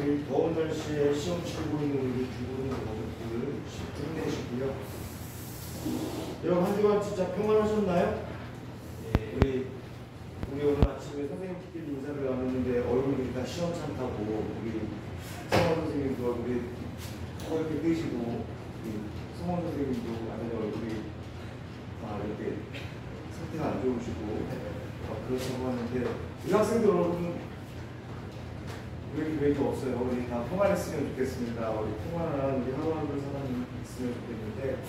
우리 더운 날씨에 시험 치르고 있는 우리 중고등 여러분들 힘내시고요. 여러분 한 주간 진짜 평안하셨나요? 우리 오늘 아침에 선생님끼리 인사를 나눴는데 얼굴이 다 시험찮다고 우리 성원 선생님도 우리 이렇게 뜨시고 성원 선생님도 완전히 얼굴이 이렇게 상태가 안 좋으시고 그렇다고 하는데 우리 학생들 여러분 왜 이렇게 없어요? 우리 다 평안했으면 좋겠습니다. 우리 평안한 우리 하루하루 사람이 있으면 좋겠는데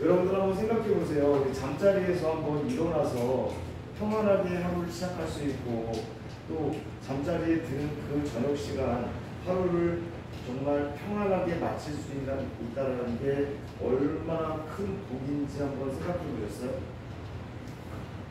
여러분들 한번 생각해 보세요. 우리 잠자리에서 한번 일어나서 평안하게 하루를 시작할 수 있고 또 잠자리에 드는 그 저녁 시간 하루를 정말 평안하게 마칠 수 있다는 게 얼마나 큰 복인지 한번 생각해 보셨어요?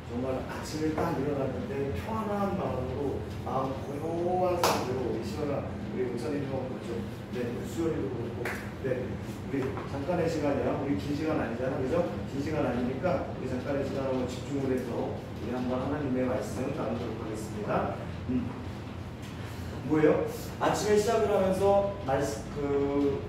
정말 아침에 딱 일어났는데 평안한 마음으로 마음 고요한 상태로 시원한 우리 목사님도 그렇죠. 네, 수연이도 그렇고 네, 우리 잠깐의 시간이야. 우리 긴 시간 아니잖아, 그죠? 긴 시간 아니니까 우리 잠깐의 시간 한번 집중을 해서 우리 한번 하나님의 말씀을 나누도록 하겠습니다. 뭐예요? 아침에 시작을 하면서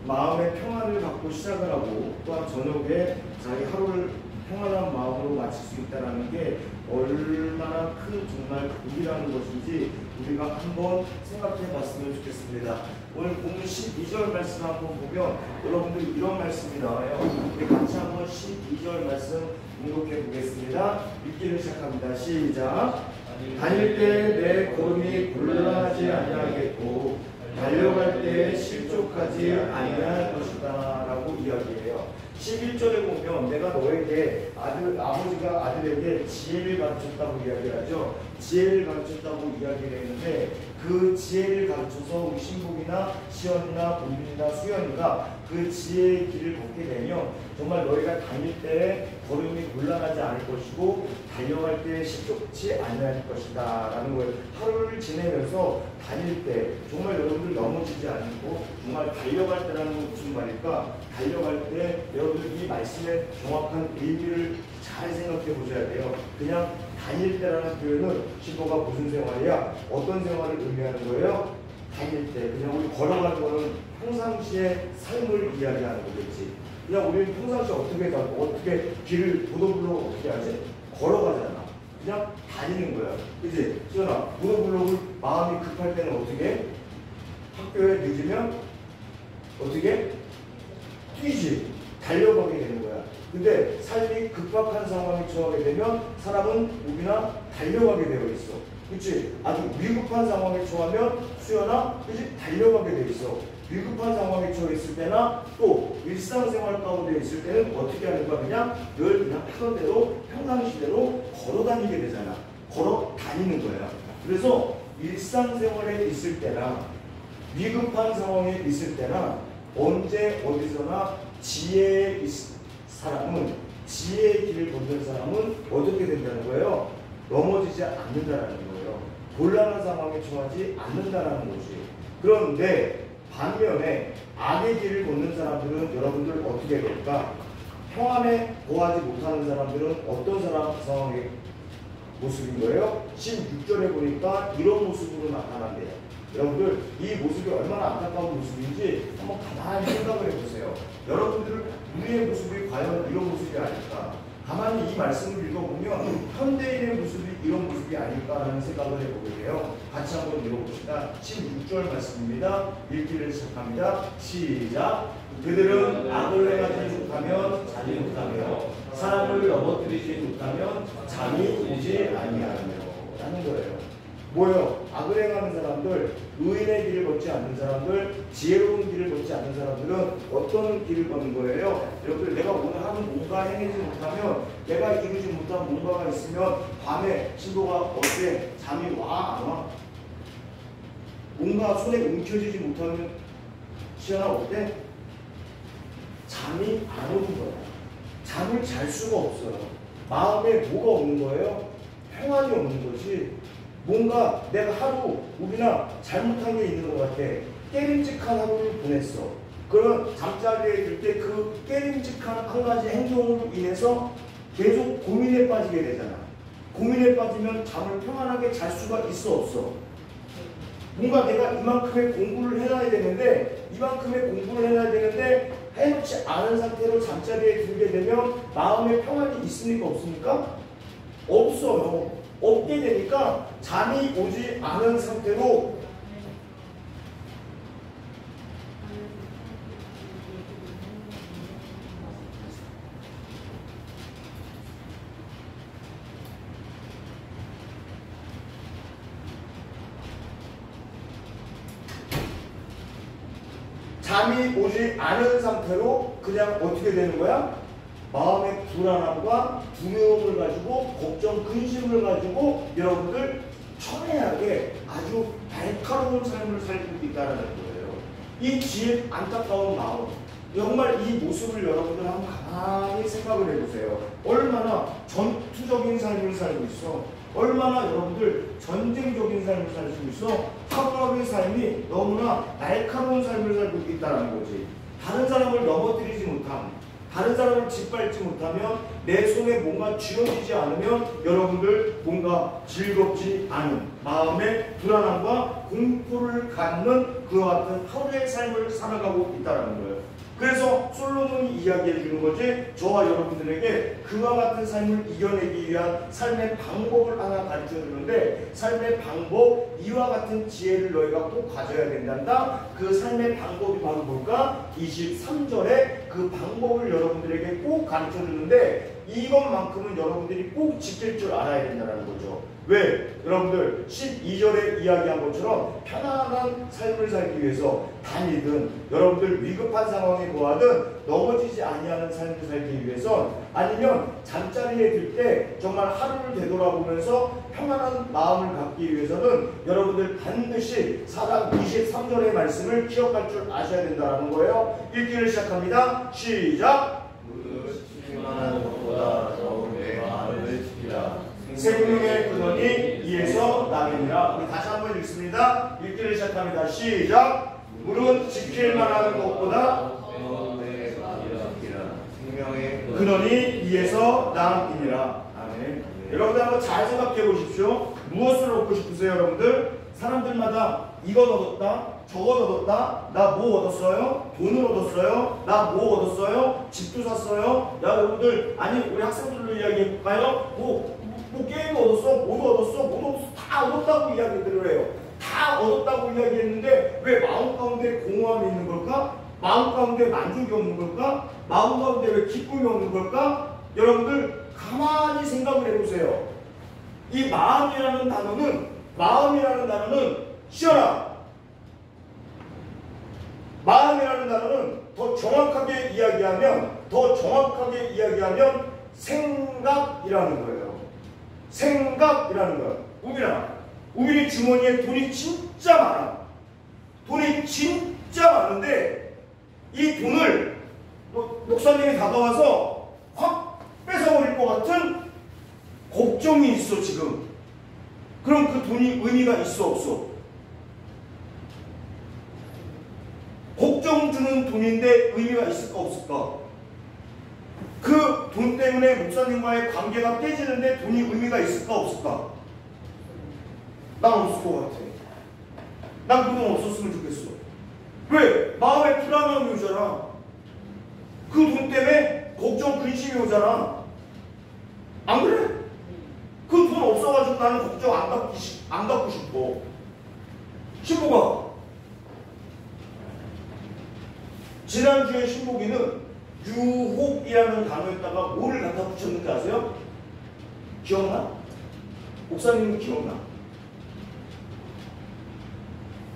마음의 평안을 갖고 시작을 하고 또한 저녁에 자기 하루를 평안한 마음으로 마칠 수 있다는 게 얼마나 큰 정말 복이라는 것인지 우리가 한번 생각해 봤으면 좋겠습니다. 오늘 본문 12절 말씀 한번 보면 여러분들 이런 말씀이 나와요. 우리 같이 한번 12절 말씀 공독해 보겠습니다. 읽기를 시작합니다. 시작. 다닐 때 내 걸음이 곤란하지 아니하겠고 달려갈 때 실족하지 아니할 것이다 라고 이야기해요. 11절에 보면 내가 너에게 아버지가 아들에게 지혜를 가르쳤다고 이야기를 하죠. 지혜를 가르쳤다고 이야기를 했는데 그 지혜를 가르쳐서 우리 신복이나 시연이나 본빈이나 수연이가 그 지혜의 길을 걷게 되면 정말 너희가 다닐 때 걸음이 곤란하지 않을 것이고 달려갈 때 실족치 아니할 것이다 라는 거예요. 하루를 지내면서 다닐 때 정말 여러분들 넘어지지 않고 정말 달려갈 때라는 무슨 말일까? 달려갈 때 여러분들 이 말씀의 정확한 의미를 잘 생각해 보셔야 돼요. 그냥 다닐 때라는 표현은 신보가 무슨 생활이야? 어떤 생활을 의미하는 거예요? 다닐 때 그냥 우리 걸어가는 거는 평상시의 삶을 이야기하는 거겠지. 그냥 우리는 평상시에 어떻게 길을 보도블록 어떻게 하지? 걸어가잖아. 그냥 다니는 거야. 그치? 시연아, 보도블록을 마음이 급할 때는 어떻게 해? 학교에 늦으면 어떻게? 뛰지. 달려가게 되는 거야. 근데 삶이 급박한 상황에 처하게 되면 사람은 우리나 달려가게 되어 있어. 그치? 아주 위급한 상황에 처하면 수연아, 그치? 달려가게 되어 있어. 위급한 상황에 처해 있을 때나 또 일상생활 가운데 있을 때는 어떻게 하는 거야? 그냥 하던 대로 평상시대로 걸어 다니게 되잖아. 걸어 다니는 거야. 그래서 일상생활에 있을 때나 위급한 상황에 있을 때나 언제 어디서나 지혜의 길을 걷는 사람은 어떻게 된다는 거예요? 넘어지지 않는다는 거예요. 곤란한 상황에 처하지 않는다는 거지. 그런데 반면에 악의 길을 걷는 사람들은 여러분들 어떻게 될까? 평안에 거하지 못하는 사람들은 어떤 상황의 모습인 거예요? 16절에 보니까 이런 모습으로 나타난대요. 여러분들 이 모습이 얼마나 안타까운 모습인지 한번 가만히 생각을 해보세요. 여러분들 우리의 모습이 과연 이런 모습이 아닐까? 가만히 이 말씀을 읽어보면 현대인의 모습이 이런 모습이 아닐까라는 생각을 해보게 돼요. 같이 한번 읽어봅시다. 16절 말씀입니다. 읽기를 시작합니다. 시작. 그들은 악을 행하지 못하면 잠이 못하며 사람을 넘어뜨리지 못하면 잠이 오지 아니하며 라는 거예요. 뭐예요? 악을 행하는 사람들, 의인의 길을 걷지 않는 사람들, 지혜로운 길을 걷지 않는 사람들은 어떤 길을 걷는 거예요? 여러분들 내가 오늘 하는 뭔가 행하지 못하면 내가 이루지 못한 뭔가가 있으면 밤에 신도가 어때? 잠이 와? 안 와? 뭔가 손에 움켜쥐지 못하면 시연아 어때? 잠이 안 오는 거야. 잠을 잘 수가 없어요. 마음에 뭐가 없는 거예요? 평안이 없는 거지. 뭔가 내가 하루 우리나 잘못한 게 있는 것 같아. 깨림직한 하루를 보냈어. 그러면 잠자리에 들 때 그 깨림직한 한 가지 행동으로 인해서 계속 고민에 빠지게 되잖아. 고민에 빠지면 잠을 평안하게 잘 수가 있어 없어? 뭔가 내가 이만큼의 공부를 해놔야 되는데 해놓지 않은 상태로 잠자리에 들게 되면 마음의 평안이 있습니까? 없습니까? 없어요. 없게 되니까 잠이 오지 않은 상태로 잠이 오지 않은 상태로 그냥 어떻게 되는 거야? 마음의 불안함과 두려움을 가지고 걱정, 근심을 가지고 여러분들 첨예하게 아주 날카로운 삶을 살고 있다는 거예요. 이 지혜 안타까운 마음, 정말 이 모습을 여러분들 한번 가만히 생각을 해보세요. 얼마나 전투적인 삶을 살고 있어. 얼마나 여러분들 전쟁적인 삶을 살고 있어. 하루하루의 삶이 너무나 날카로운 삶을 살고 있다는 거지. 다른 사람을 넘어뜨리지 못함, 다른 사람을 짓밟지 못하면, 내 손에 뭔가 쥐어지지 않으면 여러분들 뭔가 즐겁지 않은 마음의 불안함과 공포를 갖는 그와 같은 하루의 삶을 살아가고 있다는 거예요. 그래서 솔로몬이 이야기해 주는 거지, 저와 여러분들에게 그와 같은 삶을 이겨내기 위한 삶의 방법을 하나 가르쳐 주는데, 삶의 방법, 이와 같은 지혜를 너희가 꼭 가져야 된단다. 그 삶의 방법이 바로 뭘까? 23절에 그 방법을 여러분들에게 꼭 가르쳐 주는데, 이것만큼은 여러분들이 꼭 지킬 줄 알아야 된다는 거죠. 왜? 여러분들 12절에 이야기한 것처럼 편안한 삶을 살기 위해서 다니든 여러분들 위급한 상황에 거하든 넘어지지 아니하는 삶을 살기 위해선, 아니면 잠자리에 들 때 정말 하루를 되돌아보면서 평안한 마음을 갖기 위해서는 여러분들 반드시 4장 23절의 말씀을 기억할 줄 아셔야 된다는 거예요. 읽기를 시작합니다. 시작! 지킬만한 것보다 더욱 내 마음을 지키라. 생명의 근원이 이에서 나느니라. 우리 다시 한번 읽습니다. 읽기를 시작합니다. 시작! 물은 지킬 만한 것보다 생명의 근원이 이에서 나느니라. 아멘. 여러분들 한번 잘 생각해 보십시오. 무엇을 얻고 싶으세요, 여러분들? 사람들마다 이것 얻었다, 저것 얻었다, 나 뭐 얻었어요? 돈을 얻었어요? 나 뭐 얻었어요? 집도 샀어요? 야, 여러분들, 아니 우리 학생들로 이야기해 볼까요? 뭐 게임 얻었어? 뭐 얻었어? 뭐 얻었어? 다 얻었다고 이야기들을 해요. 다 얻었다고 이야기했는데 왜 마음 가운데 공허함이 있는 걸까? 마음 가운데 만족이 없는 걸까? 마음 가운데 왜 기쁨이 없는 걸까? 여러분들 가만히 생각을 해보세요. 이 마음이라는 단어는 시원아, 마음이라는 단어는 더 정확하게 이야기하면 생각이라는 거예요. 생각이라는 거예요. 우빈이 주머니에 돈이 진짜 많아. 돈이 진짜 많은데 이 돈을 목사님이 다가와서 확 뺏어버릴 것 같은 걱정이 있어 지금. 그럼 그 돈이 의미가 있어 없어? 걱정 주는 돈인데 의미가 있을까 없을까? 그 돈 때문에 목사님과의 관계가 깨지는데 돈이 의미가 있을까 없을까? 난 없을 것 같아. 난 그 돈 없었으면 좋겠어. 왜? 마음에 불안함이 오잖아. 그 돈 때문에 걱정, 근심이 오잖아. 안 그래? 그 돈 없어가지고 나는 걱정 안 갖고 싶어. 신부가 지난주에 신복이는 유혹이라는 단어에다가 뭐를 갖다 붙였는지 아세요? 기억나? 목사님은 기억나?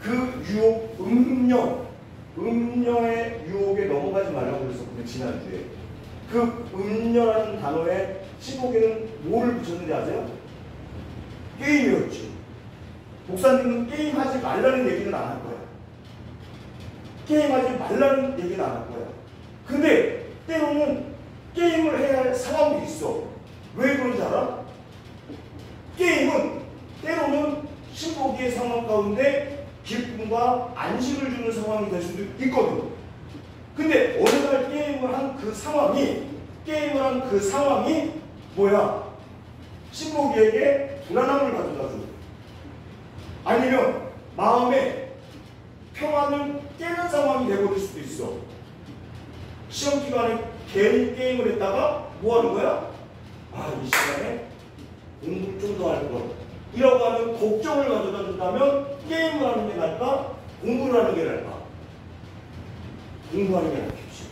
그 유혹, 음녀의 유혹에 넘어가지 말라고 그랬었거든요, 지난주에. 그 음녀라는 단어에 신복이는 뭐를 붙였는지 아세요? 게임이었지. 목사님은 게임하지 말라는 얘기는 안 할 거야. 게임하지 말라는 얘기는 안 할 거야. 근데 때로는 게임을 해야 할 상황이 있어. 왜 그런지 알아? 게임은 때로는 신복이의 상황 가운데 기쁨과 안식을 주는 상황이 될 수도 있거든. 근데 어느 날 게임을 한 그 상황이 뭐야? 신복이에게 불안함을 가져다 줘. 아니면 마음에 평안을 깨는 상황이 되버릴 수도 있어. 시험 기간에 괜히 게임을 했다가 뭐 하는 거야? 아, 이 시간에 공부를 좀 더 할 걸. 이라고 하는 걱정을 가져다 준다면 게임을 하는 게 나을까? 공부를 하는 게 나을까? 공부하는 게 낫겠지.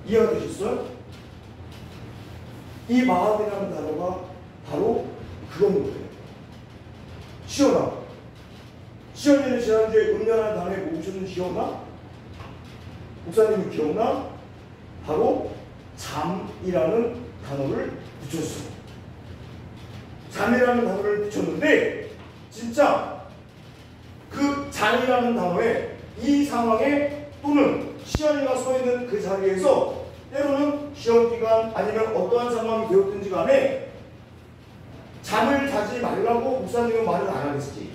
이해가 되셨어요? 이 마음이라는 단어가 바로 그건 거예요. 시원아. 시원이는 지난주에 음료라는 단어에 뭐 오셨는지 기억나? 목사님이 기억나? 바로 잠이라는 단어를 붙였어. 잠이라는 단어를 붙였는데 진짜 그 잠이라는 단어에 이 상황에 또는 시연이가 서 있는 그 자리에서 때로는 시험 기간 아니면 어떠한 상황이 되었든지 간에 잠을 자지 말라고 목사님은 말을 안 하겠지.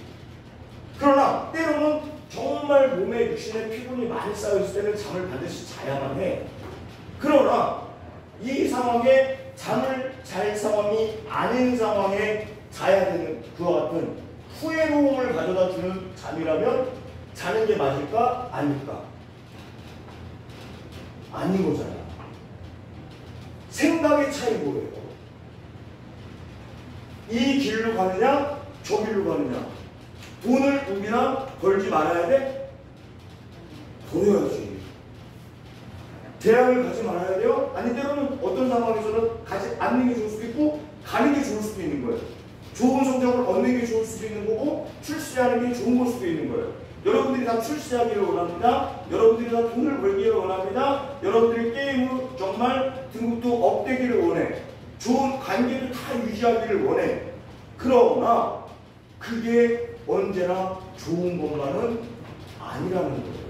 그러나 때로는 정말 몸에 육신에 피곤이 많이 쌓여있을 때는 잠을 반드시 자야만 해. 그러나 이 상황에 잠을 잘 상황이 아닌 상황에 자야 되는 그와 같은 후회로움을 가져다 주는 잠이라면 자는 게 맞을까? 아닐까? 아닌 거잖아. 생각의 차이고요. 이 길로 가느냐, 저 길로 가느냐. 돈을 우리나 벌지 말아야 돼? 벌어야지. 대학을 가지 말아야 돼요? 아니, 때로는 어떤 상황에서는 가지 않는 게 좋을 수도 있고, 가는 게 좋을 수도 있는 거예요. 좋은 성적을 얻는 게 좋을 수도 있는 거고, 출세하는 게 좋은 걸 수도 있는 거예요. 여러분들이 다 출세하기를 원합니다. 여러분들이 다 돈을 벌기를 원합니다. 여러분들이 게임으로 정말 등급도 업되기를 원해. 좋은 관계를 다 유지하기를 원해. 그러나 그게 언제나 좋은 것만은 아니라는 거예요.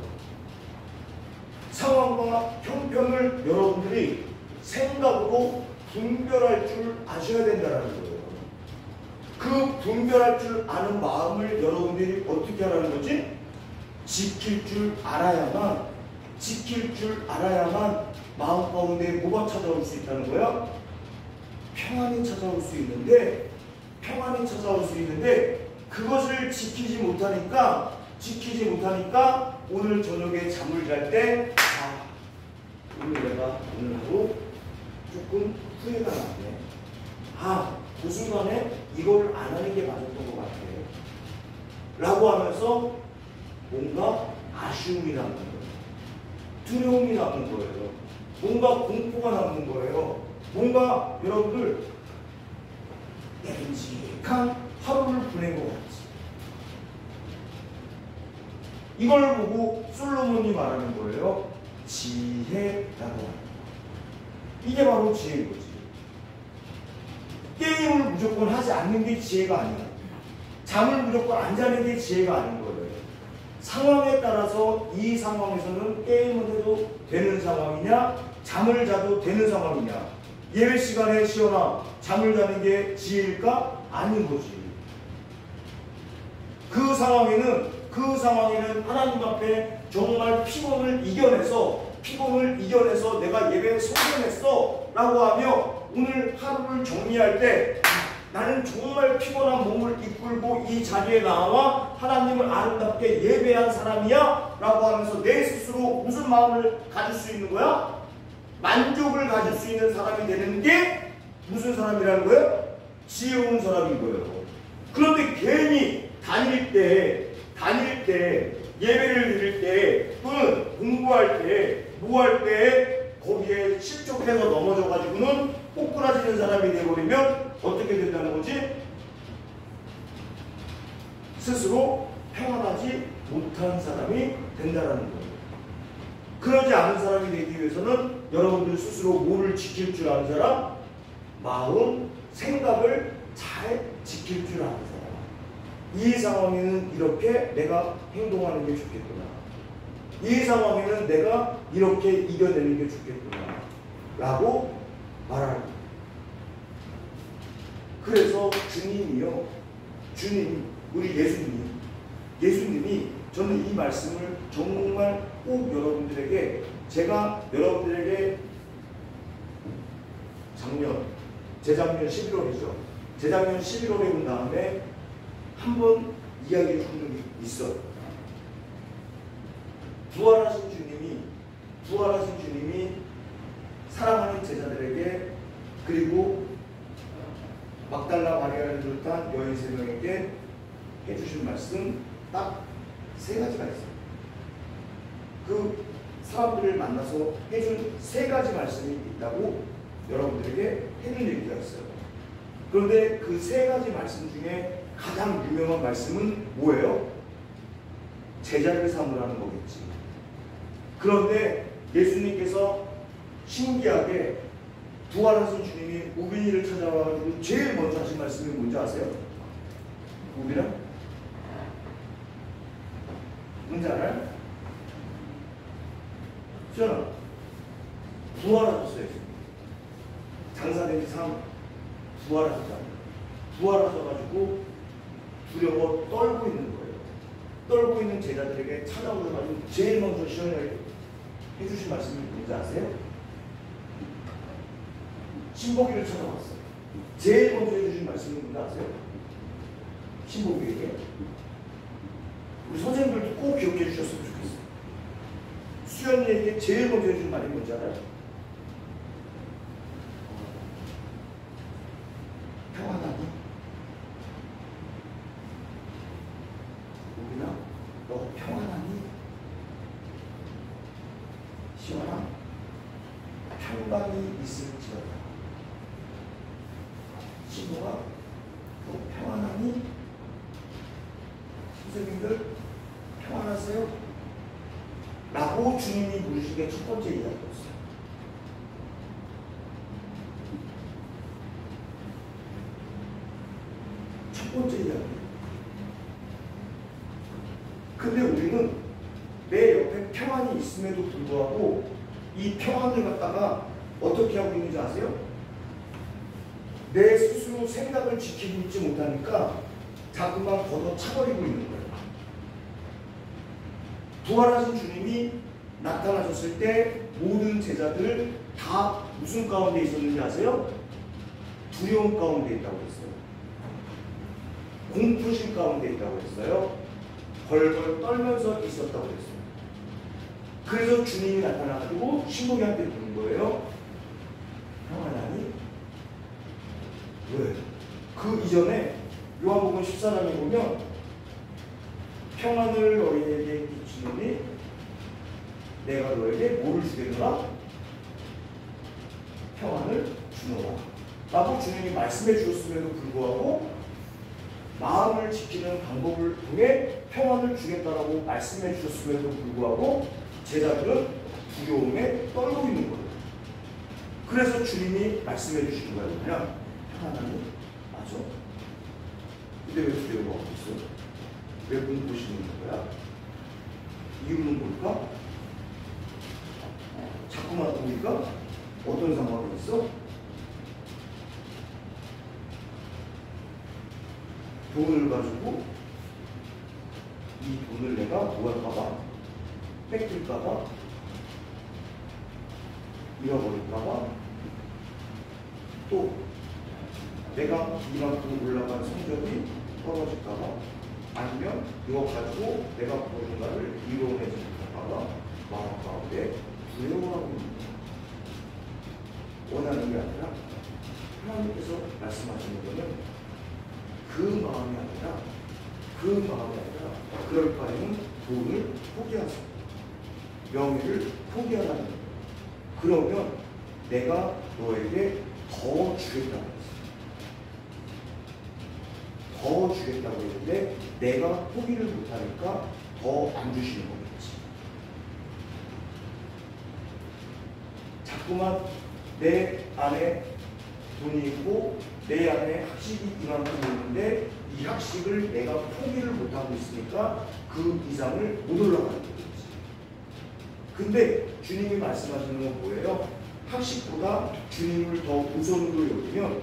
상황과 형편을 여러분들이 생각으로 분별할 줄 아셔야 된다는 거예요. 그 분별할 줄 아는 마음을 여러분들이 어떻게 하라는 거지? 지킬 줄 알아야만 마음 가운데 뭐가 찾아올 수 있다는 거야? 평안이 찾아올 수 있는데 그것을 지키지 못하니까 오늘 저녁에 잠을 잘 때 오늘 내가 오늘 하루 조금 후회가 나네. 그 순간에 이걸 안 하는 게 맞았던 것 같아. 라고 하면서 뭔가 아쉬움이 남는 거예요. 두려움이 남는 거예요. 뭔가 공포가 남는 거예요. 뭔가 여러분들 끔찍한 하루를 보낸 것 같지. 이걸 보고 솔로몬이 말하는 거예요. 지혜라고 합니다. 이게 바로 지혜인 거지. 게임을 무조건 하지 않는 게 지혜가 아니야. 잠을 무조건 안 자는 게 지혜가 아닌 거예요. 상황에 따라서 이 상황에서는 게임을 해도 되는 상황이냐, 잠을 자도 되는 상황이냐. 예배 시간에 시원아 잠을 자는 게 지혜일까? 아닌 거지. 그 상황에는 하나님 앞에 정말 피곤을 이겨내서 내가 예배에 성공했어 라고 하며 오늘 하루를 정리할 때 나는 정말 피곤한 몸을 이끌고 이 자리에 나와 하나님을 아름답게 예배한 사람이야 라고 하면서 내 스스로 무슨 마음을 가질 수 있는 거야? 만족을 가질 수 있는 사람이 되는 게 무슨 사람이라는 거예요? 지혜로운 사람인 거예요. 그런데 괜히 다닐 때 예배를 드릴 때 또는 공부할 때 뭐 할 때 거기에 실족해서 넘어져 가지고는 꼬꾸라지는 사람이 되어버리면 어떻게 된다는 거지? 스스로 평안하지 못한 사람이 된다는 거예요. 그러지 않은 사람이 되기 위해서는 여러분들 스스로 뭐를 지킬 줄 아는 사람? 마음, 생각을 잘 지킬 줄 아는 사람. 이 상황에는 이렇게 내가 행동하는 게 좋겠구나. 이 상황에는 내가 이렇게 이겨내는 게 좋겠구나. 라고 말하는 거예요. 그래서 우리 예수님이 저는 이 말씀을 정말 꼭 여러분들에게 제가 여러분들에게 재작년 11월에 온 다음에 한번 이야기를 하는 게 있어. 부활하신 주님이 사랑하는 제자들에게 그리고 막달라 마리아를 비롯한 여인 3명에게 해주신 말씀 딱 3가지가 있어요. 그 사람들을 만나서 해준 3가지 말씀이 있다고 여러분들에게 해줄 얘기가 있어요. 그런데 그 3가지 말씀 중에 가장 유명한 말씀은 뭐예요? 제자를 삼으라는 거겠지. 그런데 예수님께서 신기하게 부활하신 주님이 우빈이를 찾아와가지고 제일 먼저 하신 말씀이 뭔지 아세요? 우빈아? 뭔지 알아요? 수연아, 부활하셨어요. 장사된 지 3, 부활하셨잖아요. 부활하셔가지고 두려워 떨고 있는 거예요. 떨고 있는 제자들에게 찾아오셔가지고 제일 먼저 시원하게 해주신 말씀이 뭔지 아세요? 신복이를 찾아왔어요. 제일 먼저 해주신 말씀이 뭔지 아세요? 신복이에게. 우리 선생님들도 꼭 기억해 주셨으면 좋겠어요. 수연이에게 제일 먼저 해준 말이 뭔지 알아요? 평안하니? 우빈아, 너 평안하니? 시원아, 평강이 있을지어다. 신부가 너 평안하니? 선생님들 평안하세요? 라고 주님이 물으시게 첫 번째 이야기였어요. 첫 번째 이야기. 근데 우리는 내 옆에 평안이 있음에도 불구하고 이 평안을 갖다가 어떻게 하고 있는지 아세요? 내 스스로 생각을 지키고 있지 못하니까 자꾸만 걷어차버리고 있는 거예요. 부활하신 주님이 나타나셨을 때 모든 제자들 다 무슨 가운데 있었는지 아세요? 두려움 가운데 있다고 했어요. 공포심 가운데 있다고 했어요. 벌벌 떨면서 있었다고 했어요. 그래서 주님이 나타나가지고 신복이한테 묻는 거예요. 평안하니? 왜? 그 이전에 요한복음 14장에 보면 평안을 너희에게 끼치노니 내가 너에게 뭐를 주겠노라? 평안을 주노라 라고 주님이 말씀해 주셨음에도 불구하고 마음을 지키는 방법을 통해 평안을 주겠다라고 말씀해 주셨음에도 불구하고 제자들은 두려움에 떨고 있는 거예요. 그래서 주님이 말씀해 주시는 거예요. 그냥 평안하니? 맞아. 근데 왜 두려워하고 있어? 왜 공포심이 있는 거야? 이유는 뭘까? 자꾸만 보니까 어떤 상황이 있어? 돈을 가지고 이 돈을 내가 뭐 할까봐? 뺏길까봐? 잃어버릴까봐? 또 내가 이만큼 올라간 성적이 떨어질까봐? 아니면 이거 가지고 내가 무언가를 이루어내지 못할까봐 마음 가운데 두려워하고 있는 거예요. 원하는 게 아니라 하나님께서 말씀하시는 거는 그 마음이 아니라 그럴 바에는 돈을 포기하세요. 명예를 포기하라는 거예요. 그러면 내가 너에게 더 주겠다고 했어요. 더 주겠다고 했는데 내가 포기를 못하니까 더 안 주시는 거겠지. 자꾸만 내 안에 돈이 있고 내 안에 학식이 이만큼 있는데 이 학식을 내가 포기를 못하고 있으니까 그 이상을 못 올라가는 거겠지. 근데 주님이 말씀하시는 건 뭐예요? 학식보다 주님을 더 우선으로 여기면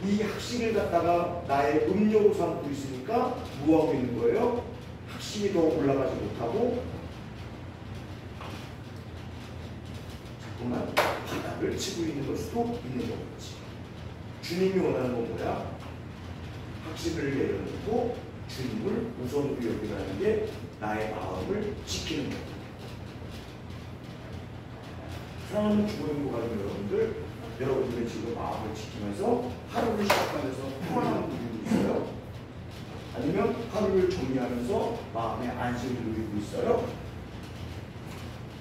이 학식을 갖다가 나의 음료로 삼고 있으니까 뭐하고 있는 거예요? 학식이 더 올라가지 못하고 자꾸만 바닥을 치고 있는 걸 수도 있는 거겠지. 주님이 원하는 건 뭐야? 학식을 내려놓고 주님을 우선으로 여기라는 게 나의 마음을 지키는 거예요. 사랑하는 주보행복하는 여러분들의 지금 마음을 지키면서 하루를 시작하면서 평안함을 누리고 있어요? 아니면 하루를 정리하면서 마음의 안식을 누리고 있어요?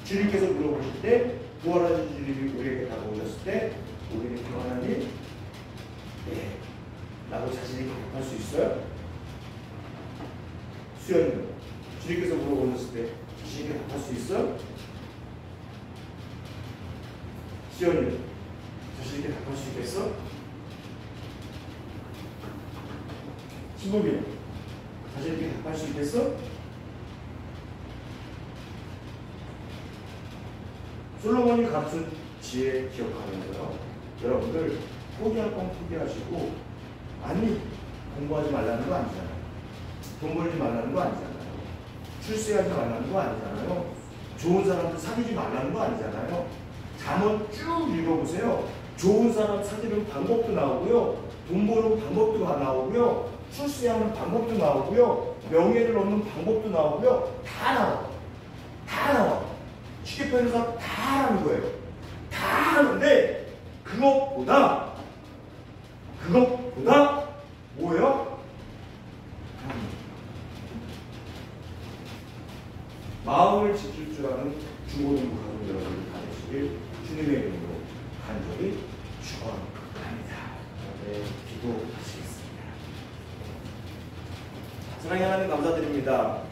주님께서 물어보실 때, 부활하신 주님이 우리에게 다가오셨을 때 우리는 평안하니? 네, 라고 자신이 대답할 수 있어요? 수연이요, 주님께서 물어보셨을 때 자신이 대답할 수 있어요? 수연이 자신 있게 답할 수 있겠어? 신범이 자신 있게 답할 수 있겠어? 솔로몬이 가르친 지혜 기억하면서요, 여러분들 포기할 건 포기하시고, 아니 공부하지 말라는 거 아니잖아요. 돈 벌지 말라는 거 아니잖아요. 출세하지 말라는 거 아니잖아요. 좋은 사람들 사귀지 말라는 거 아니잖아요. 잠언 쭉 읽어보세요. 좋은 사람 사귀는 방법도 나오고요, 돈 버는 방법도 나오고요, 출세하는 방법도 나오고요, 명예를 얻는 방법도 나오고요. 다 나와. 다 나와. 쉽게 표현해서 다 하는 거예요. 다 하는데 그것보다 뭐예요? 마음을 지킬 줄 아는 주보등부 가족 여러분들 다 되시길 주님의 이름으로 간절히 축원합니다. 네, 기도하시겠습니다. 사랑의 하나님 감사드립니다.